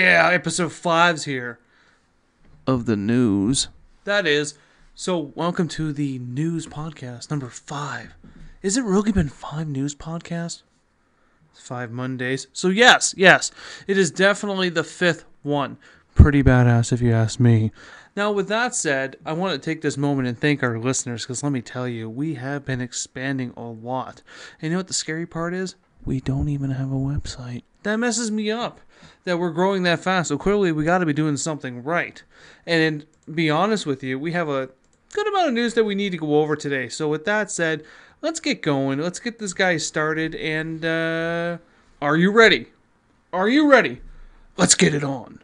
Yeah, episode 5's here. Of the news. That is. So, welcome to the news podcast, number 5. Is it really been 5 news podcasts? 5 Mondays. So, yes. It is definitely the 5th one. Pretty badass if you ask me. Now, with that said, I want to take this moment and thank our listeners, because let me tell you, we have been expanding a lot. And you know what the scary part is? We don't even have a website. That messes me up, that we're growing that fast. So clearly, we got to be doing something right. And to be honest with you, we have a good amount of news that we need to go over today. So with that said, let's get going. Let's get this guy started. And are you ready? Are you ready? Let's get it on.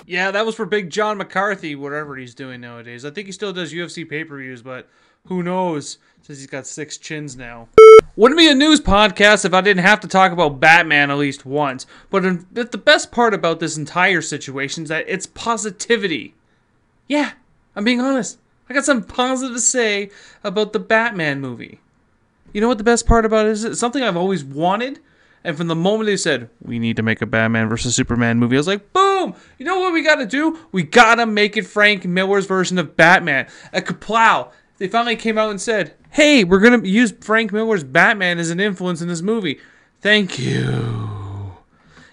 Yeah, that was for big John McCarthy, whatever he's doing nowadays. I think he still does UFC pay-per-views, but who knows, since he's got 6 chins now. Wouldn't be a news podcast if I didn't have to talk about Batman at least once. But the best part about this entire situation is that it's positivity. Yeah, I'm being honest. I got something positive to say about the Batman movie. You know what the best part about it is? It's something I've always wanted. And from the moment they said, we need to make a Batman versus Superman movie, I was like, boom! You know what we gotta do? We gotta make it Frank Miller's version of Batman. A kaplow. They finally came out and said, hey, we're gonna use Frank Miller's Batman as an influence in this movie. Thank you.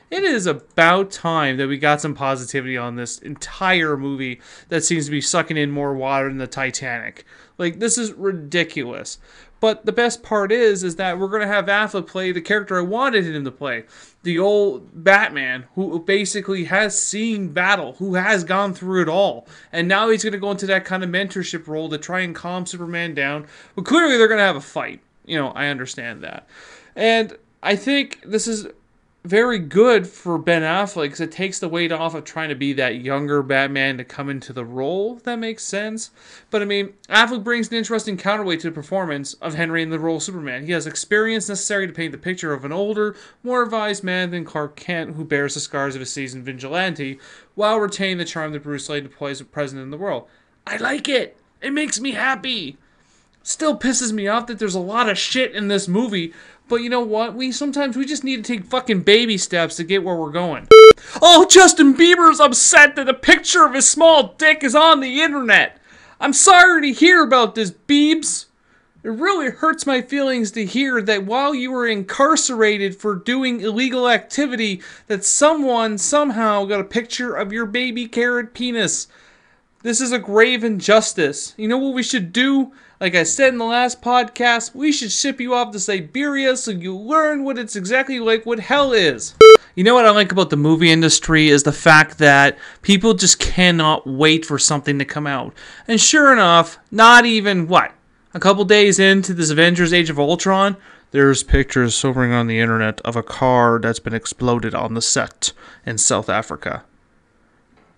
It is about time that we got some positivity on this entire movie that seems to be sucking in more water than the Titanic. Like, this is ridiculous. But the best part is that we're going to have Affleck play the character I wanted him to play. The old Batman who basically has seen battle, who has gone through it all. And now he's going to go into that kind of mentorship role to try and calm Superman down. But clearly they're going to have a fight. You know, I understand that. And I think this is very good for Ben Affleck because it takes the weight off of trying to be that younger Batman to come into the role, if that makes sense. But I mean, Affleck brings an interesting counterweight to the performance of Henry in the role of Superman. He has experience necessary to paint the picture of an older, more advised man than Clark Kent, who bears the scars of a seasoned vigilante, while retaining the charm that Bruce Wayne deploys as president in the world. I like it! It makes me happy! Still pisses me off that there's a lot of shit in this movie, but you know what? Sometimes we just need to take fucking baby steps to get where we're going. Oh, Justin Bieber's upset that a picture of his small dick is on the internet. I'm sorry to hear about this, Biebs. It really hurts my feelings to hear that while you were incarcerated for doing illegal activity, that someone somehow got a picture of your baby carrot penis. This is a grave injustice. You know what we should do? Like I said in the last podcast, we should ship you off to Siberia so you learn what it's exactly like what hell is. You know what I like about the movie industry is the fact that people just cannot wait for something to come out. And sure enough, not even, a couple days into this Avengers Age of Ultron, there's pictures sobering on the internet of a car that's been exploded on the set in South Africa.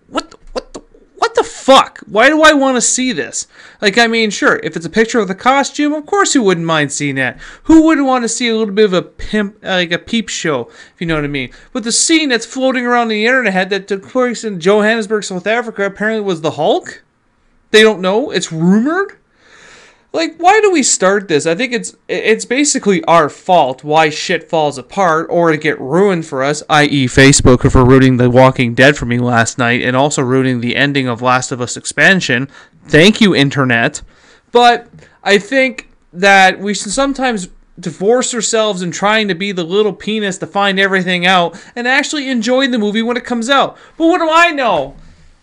What the fuck? Why do I want to see this? Like, I mean, sure, if it's a picture of the costume, of course who wouldn't mind seeing that? Who wouldn't want to see a little bit of a like a peep show, if you know what I mean? But the scene that's floating around the internet that took place in Johannesburg, South Africa, apparently was the Hulk? They don't know? It's rumored? Like, why do we start this? I think it's basically our fault why shit falls apart or to get ruined for us, i.e. Facebook for ruining The Walking Dead for me last night and also ruining the ending of Last of Us expansion. Thank you, Internet. But I think that we should sometimes divorce ourselves in trying to be the little penis to find everything out and actually enjoy the movie when it comes out. But what do I know?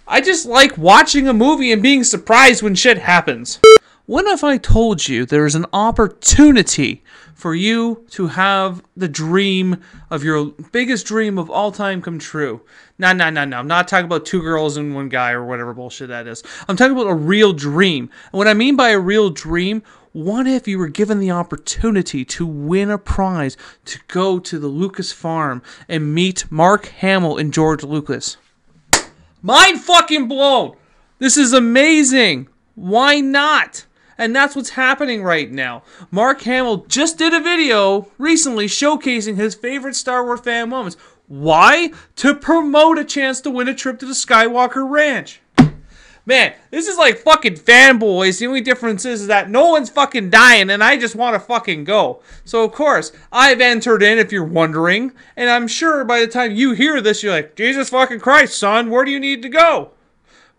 I just like watching a movie and being surprised when shit happens. What if I told you there's an opportunity for you to have the dream of your biggest dream of all time come true? No. I'm not talking about 2 girls and 1 guy or whatever bullshit that is. I'm talking about a real dream. And what I mean by a real dream, what if you were given the opportunity to win a prize to go to the Lucas farm and meet Mark Hamill and George Lucas? Mind fucking blown! This is amazing! Why not? And that's what's happening right now. Mark Hamill just did a video recently showcasing his favorite Star Wars fan moments. Why? To promote a chance to win a trip to the Skywalker Ranch. Man, this is like fucking fanboys. The only difference is that no one's fucking dying and I just want to fucking go. So, of course, I've entered in if you're wondering. And I'm sure by the time you hear this, you're like, Jesus fucking Christ, son, where do you need to go?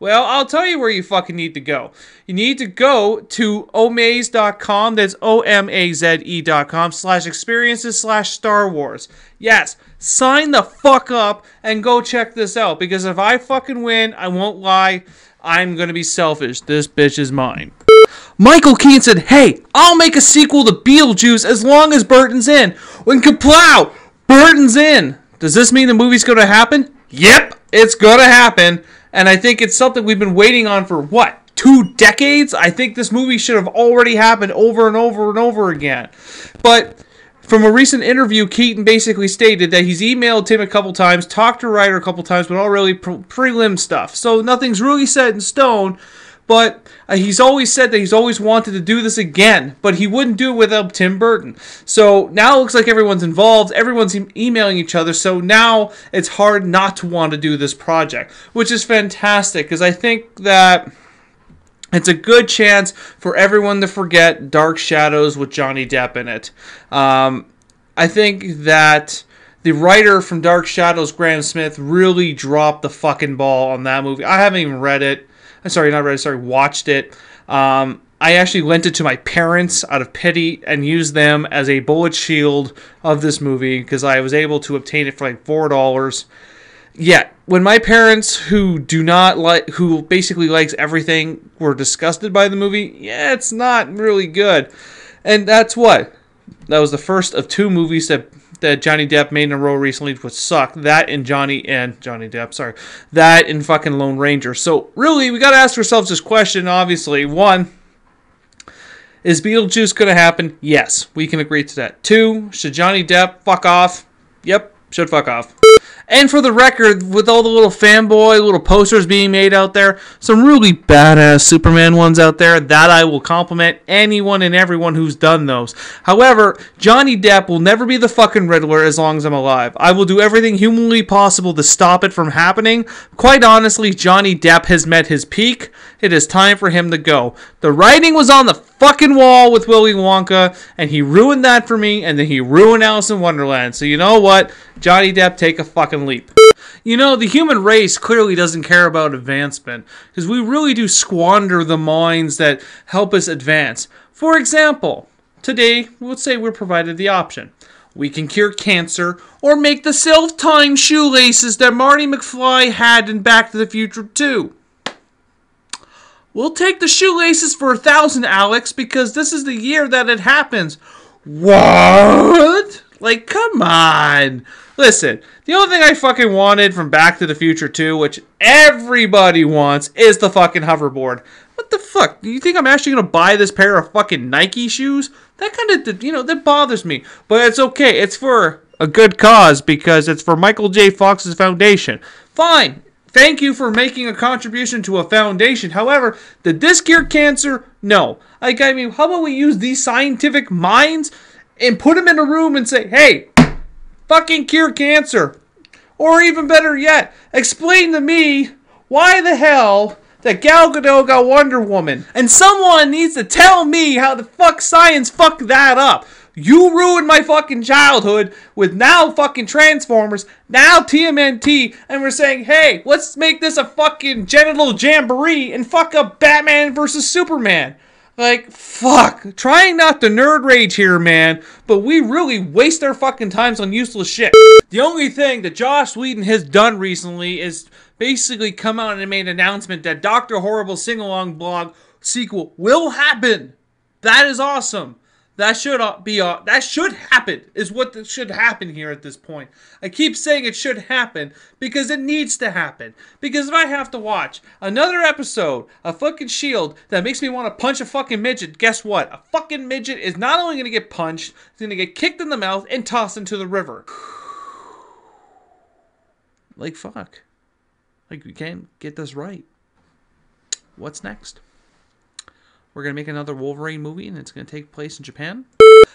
Well, I'll tell you where you fucking need to go. You need to go to omaze.com. That's OMAZE.com/experiences/Star Wars. Yes, sign the fuck up and go check this out. Because if I fucking win, I won't lie, I'm gonna be selfish. This bitch is mine. Michael Keaton said, hey, I'll make a sequel to Beetlejuice as long as Burton's in. When kaplow, Burton's in. Does this mean the movie's gonna happen? Yep, it's gonna happen. And I think it's something we've been waiting on for, what, 2 decades? I think this movie should have already happened over and over and over again. But from a recent interview, Keaton basically stated that he's emailed Tim a couple times, talked to Ryder a couple times, but all really prelim stuff. So nothing's really set in stone. But he's always said that he's always wanted to do this again, but he wouldn't do it without Tim Burton. So now it looks like everyone's involved, everyone's emailing each other, so now it's hard not to want to do this project, which is fantastic, because I think that it's a good chance for everyone to forget Dark Shadows with Johnny Depp in it. I think that the writer from Dark Shadows, Graham Smith, really dropped the fucking ball on that movie. I haven't even read it. Watched it. I actually lent it to my parents out of pity and used them as a bullet shield of this movie because I was able to obtain it for like $4. Yeah, when my parents, who basically likes everything, were disgusted by the movie, yeah, it's not really good. And that was the first of 2 movies that Johnny Depp made in a row recently, which sucked. That and Johnny Depp, that and fucking Lone Ranger. So really, we gotta ask ourselves this question, obviously. 1, is Beetlejuice gonna happen? Yes, we can agree to that. 2, should Johnny Depp fuck off? Yep, should fuck off. And for the record, with all the little fanboy, little posters being made out there, some really badass Superman ones out there, that I will compliment anyone and everyone who's done those. However, Johnny Depp will never be the fucking Riddler as long as I'm alive. I will do everything humanly possible to stop it from happening. Quite honestly, Johnny Depp has met his peak. It is time for him to go. The writing was on the fucking wall with Willy Wonka, and he ruined that for me, and then he ruined Alice in Wonderland. So you know what? Johnny Depp, take a fucking leap. You know, the human race clearly doesn't care about advancement, because we really do squander the minds that help us advance. For example, today, let's say we're provided the option. We can cure cancer, or make the self-tying shoelaces that Marty McFly had in Back to the Future 2. We'll take the shoelaces for 1,000, Alex, because this is the year that it happens. What? Like, come on. Listen, the only thing I fucking wanted from Back to the Future 2, which everybody wants, is the fucking hoverboard. What the fuck? Do you think I'm actually going to buy this pair of fucking Nike shoes? That kind of, that bothers me. But it's okay. It's for a good cause, because it's for Michael J. Fox's foundation. Fine. Thank you for making a contribution to a foundation. However, did this cure cancer? No. How about we use these scientific minds and put them in a room and say, hey, fucking cure cancer. Or even better yet, explain to me why the hell that Gal Gadot got Wonder Woman. And someone needs to tell me how the fuck science fucked that up. You ruined my fucking childhood with now fucking Transformers, now TMNT, and we're saying, hey, let's make this a fucking genital jamboree and fuck up Batman versus Superman. Like, fuck. Trying not to nerd rage here, man, but we really waste our fucking times on useless shit. The only thing that Joss Whedon has done recently is basically come out and made an announcement that Dr. Horrible Sing-Along Blog sequel will happen. That is awesome. That should happen, is what should happen here at this point. I keep saying it should happen because it needs to happen. Because if I have to watch another episode of fucking S.H.I.E.L.D. that makes me want to punch a fucking midget, guess what? A fucking midget is not only going to get punched, it's going to get kicked in the mouth and tossed into the river. Like, fuck. Like, we can't get this right. What's next? We're going to make another Wolverine movie, and it's going to take place in Japan.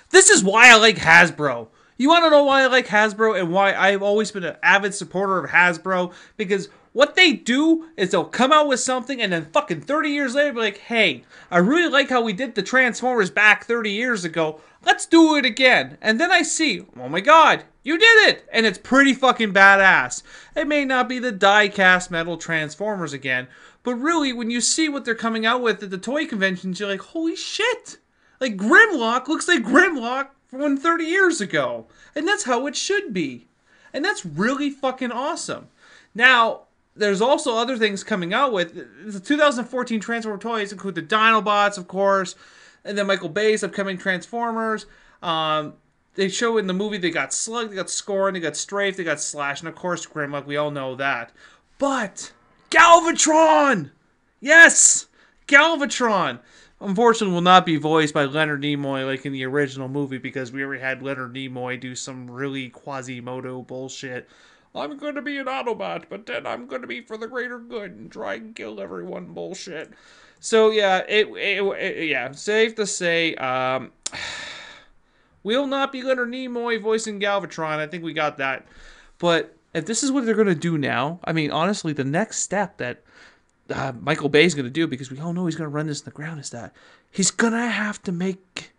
This is why I like Hasbro. You want to know why I like Hasbro and why I've always been an avid supporter of Hasbro? Because What they do is they'll come out with something and then fucking 30 years later be like, hey, I really like how we did the Transformers back 30 years ago. Let's do it again. And then I see, oh my god, you did it! And it's pretty fucking badass. It may not be the die-cast metal Transformers again, but really, when you see what they're coming out with at the toy conventions, you're like, holy shit! Like, Grimlock looks like Grimlock from 30 years ago. And that's how it should be. And that's really fucking awesome. Now, there's also other things coming out with. The 2014 Transformer toys include the Dinobots, of course, and then Michael Bay's upcoming Transformers. They show in the movie they got Slug, they got Scorn, they got Strafe, they got Slash, and of course Grimlock, we all know that. But, Galvatron! Yes! Galvatron! Unfortunately, will not be voiced by Leonard Nimoy like in the original movie because we already had Leonard Nimoy do some really Quasimodo bullshit. I'm going to be an Autobot, but then I'm going to be for the greater good and try and kill everyone bullshit. So, yeah, yeah, safe to say, will not be Leonard Nimoy voicing Galvatron. I think we got that. But if this is what they're going to do now, I mean, honestly, the next step that Michael Bay's going to do, because we all know he's going to run this in the ground, is that he's going to have to make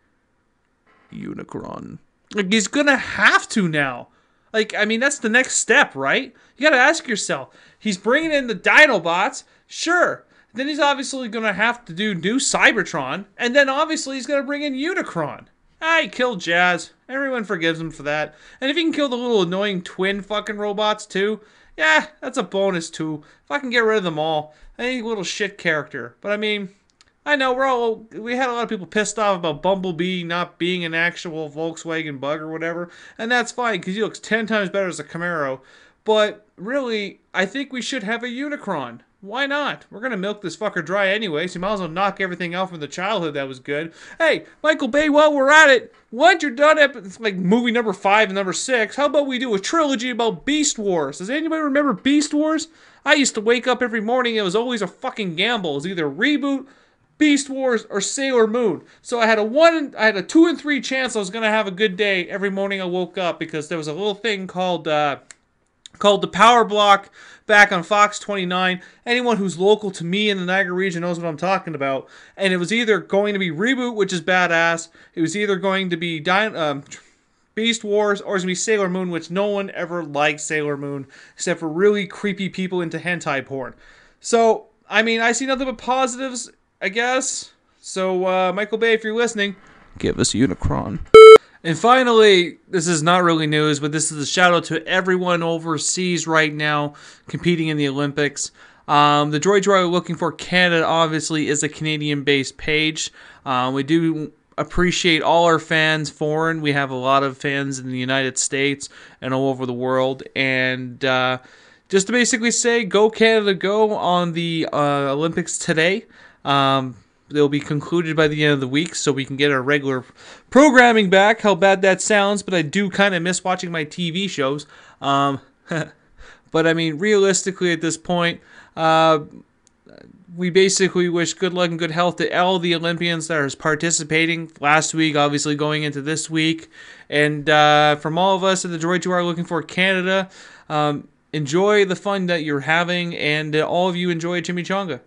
Unicron. Like, he's going to have to now. Like, I mean, that's the next step, right? You got to ask yourself, he's bringing in the Dinobots, sure. Then he's obviously going to have to do new Cybertron, and then obviously he's going to bring in Unicron. He killed Jazz. Everyone forgives him for that. And if he can kill the little annoying twin fucking robots too, yeah, that's a bonus too. If I can get rid of them all, any little shit character. But I mean, I know we had a lot of people pissed off about Bumblebee not being an actual Volkswagen Bug or whatever, and that's fine because he looks 10 times better as a Camaro. But really, I think we should have a Unicron. Why not? We're gonna milk this fucker dry anyway, so you might as well knock everything out from the childhood that was good. Hey, Michael Bay, while we're at it, once you're done at like movie number 5 and number 6, how about we do a trilogy about Beast Wars? Does anybody remember Beast Wars? I used to wake up every morning, it was always a fucking gamble. It was either Reboot, Beast Wars, or Sailor Moon. So I had a 2 and 3 chance I was gonna have a good day every morning I woke up because there was a little thing called the Power Block back on Fox 29. Anyone who's local to me in the Niagara region knows what I'm talking about. And it was either going to be Reboot, which is badass. It was either going to be Beast Wars, or it was going to be Sailor Moon, which no one ever liked Sailor Moon, except for really creepy people into hentai porn. So, I mean, I see nothing but positives, I guess. So, Michael Bay, if you're listening, give us Unicron. And finally, this is not really news, but this is a shout out to everyone overseas right now competing in the Olympics. The Droids we're looking for Canada obviously is a Canadian-based page. We do appreciate all our fans foreign. We have a lot of fans in the United States and all over the world. And just to basically say, go Canada, go on the Olympics today. They'll be concluded by the end of the week, so we can get our regular programming back. How bad that sounds, but I do kind of miss watching my TV shows. But I mean, realistically at this point, we basically wish good luck and good health to all the Olympians that are participating last week, obviously going into this week. And from all of us at the Droids who are looking for Canada, enjoy the fun that you're having, and all of you enjoy a chimichanga.